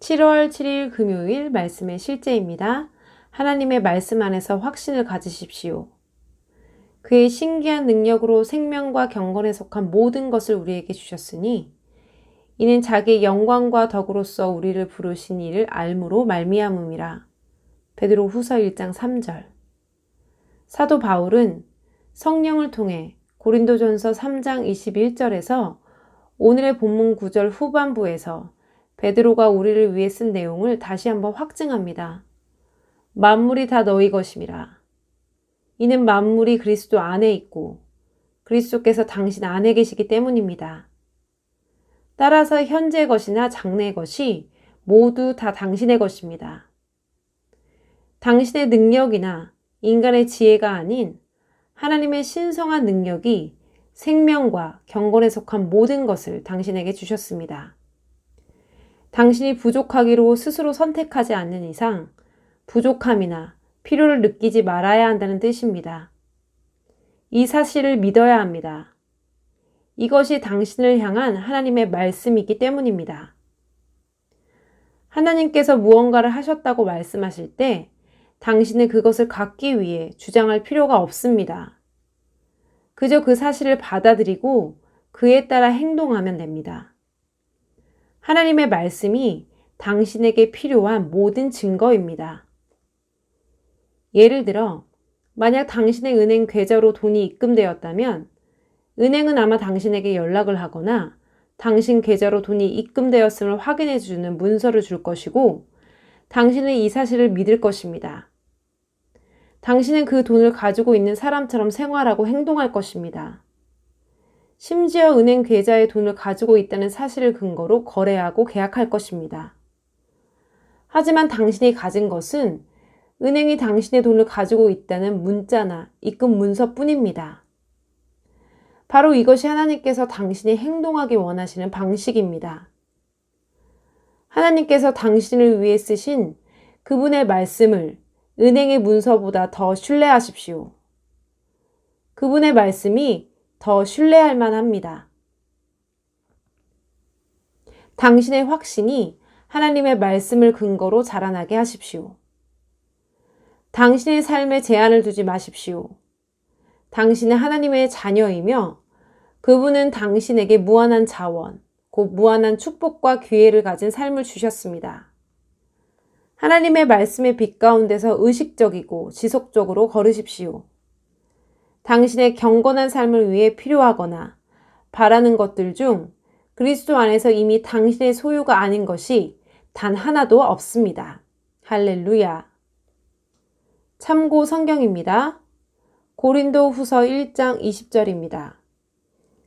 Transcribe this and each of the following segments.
7월 7일 금요일 말씀의 실제입니다. 하나님의 말씀 안에서 확신을 가지십시오. 그의 신기한 능력으로 생명과 경건에 속한 모든 것을 우리에게 주셨으니 이는 자기의 영광과 덕으로서 우리를 부르신 이를 알므로 말미암음이라. 베드로 후서 1장 3절. 사도 바울은 성령을 통해 고린도전서 3장 21절에서 오늘의 본문 구절 후반부에서 베드로가 우리를 위해 쓴 내용을 다시 한번 확증합니다. 만물이 다 너희 것임이라. 이는 만물이 그리스도 안에 있고 그리스도께서 당신 안에 계시기 때문입니다. 따라서 현재 것이나 장래 것이 모두 다 당신의 것입니다. 당신의 능력이나 인간의 지혜가 아닌 하나님의 신성한 능력이 생명과 경건에 속한 모든 것을 당신에게 주셨습니다. 당신이 부족하기로 스스로 선택하지 않는 이상 부족함이나 필요를 느끼지 말아야 한다는 뜻입니다. 이 사실을 믿어야 합니다. 이것이 당신을 향한 하나님의 말씀이기 때문입니다. 하나님께서 무언가를 하셨다고 말씀하실 때 당신은 그것을 갖기 위해 주장할 필요가 없습니다. 그저 그 사실을 받아들이고 그에 따라 행동하면 됩니다. 하나님의 말씀이 당신에게 필요한 모든 증거입니다. 예를 들어, 만약 당신의 은행 계좌로 돈이 입금되었다면 은행은 아마 당신에게 연락을 하거나 당신 계좌로 돈이 입금되었음을 확인해 주는 문서를 줄 것이고 당신은 이 사실을 믿을 것입니다. 당신은 그 돈을 가지고 있는 사람처럼 생활하고 행동할 것입니다. 심지어 은행 계좌에 돈을 가지고 있다는 사실을 근거로 거래하고 계약할 것입니다. 하지만 당신이 가진 것은 은행이 당신의 돈을 가지고 있다는 문자나 입금 문서뿐입니다. 바로 이것이 하나님께서 당신이 행동하기 원하시는 방식입니다. 하나님께서 당신을 위해 쓰신 그분의 말씀을 은행의 문서보다 더 신뢰하십시오. 그분의 말씀이 더 신뢰할 만합니다. 당신의 확신이 하나님의 말씀을 근거로 자라나게 하십시오. 당신의 삶에 제한을 두지 마십시오. 당신은 하나님의 자녀이며 그분은 당신에게 무한한 자원, 곧 무한한 축복과 기회를 가진 삶을 주셨습니다. 하나님의 말씀의 빛 가운데서 의식적이고 지속적으로 걸으십시오. 당신의 경건한 삶을 위해 필요하거나 바라는 것들 중 그리스도 안에서 이미 당신의 소유가 아닌 것이 단 하나도 없습니다. 할렐루야. 참고 성경입니다. 고린도 후서 1장 20절입니다.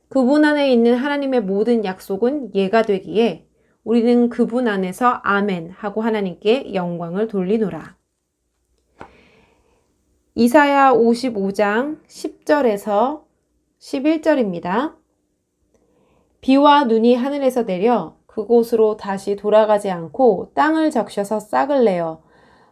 그분 안에 있는 하나님의 모든 약속은 예가 되기에 우리는 그분 안에서 아멘 하고 하나님께 영광을 돌리노라. 이사야 55장 10절에서 11절입니다. 비와 눈이 하늘에서 내려 그곳으로 다시 돌아가지 않고 땅을 적셔서 싹을 내어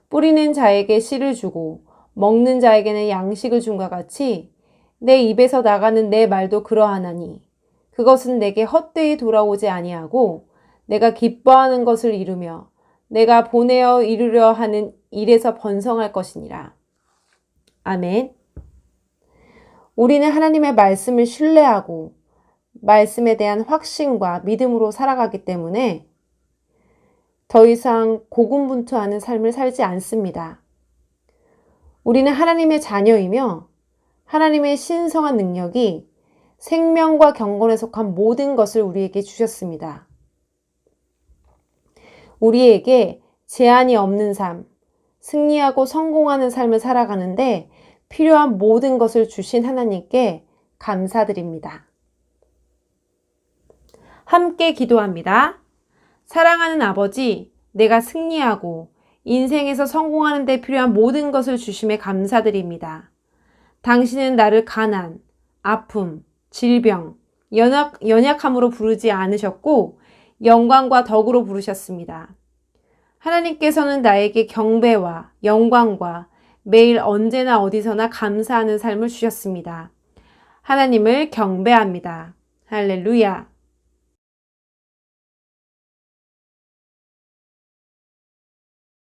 뿌리는 자에게 씨를 주고 먹는 자에게는 양식을 줌과 같이 내 입에서 나가는 내 말도 그러하나니 그것은 내게 헛되이 돌아오지 아니하고 내가 기뻐하는 것을 이루며 내가 보내어 이루려 하는 일에서 번성할 것이니라. 아멘. 우리는 하나님의 말씀을 신뢰하고 말씀에 대한 확신과 믿음으로 살아가기 때문에 더 이상 고군분투하는 삶을 살지 않습니다. 우리는 하나님의 자녀이며 하나님의 신성한 능력이 생명과 경건에 속한 모든 것을 우리에게 주셨습니다. 우리에게 제한이 없는 삶, 승리하고 성공하는 삶을 살아가는데 필요한 모든 것을 주신 하나님께 감사드립니다. 함께 기도합니다. 사랑하는 아버지, 내가 승리하고 인생에서 성공하는 데 필요한 모든 것을 주심에 감사드립니다. 당신은 나를 가난, 아픔, 질병, 연약함으로 부르지 않으셨고 영광과 덕으로 부르셨습니다. 하나님께서는 나에게 경배와 영광과 매일 언제나 어디서나 감사하는 삶을 주셨습니다. 하나님을 경배합니다. 할렐루야.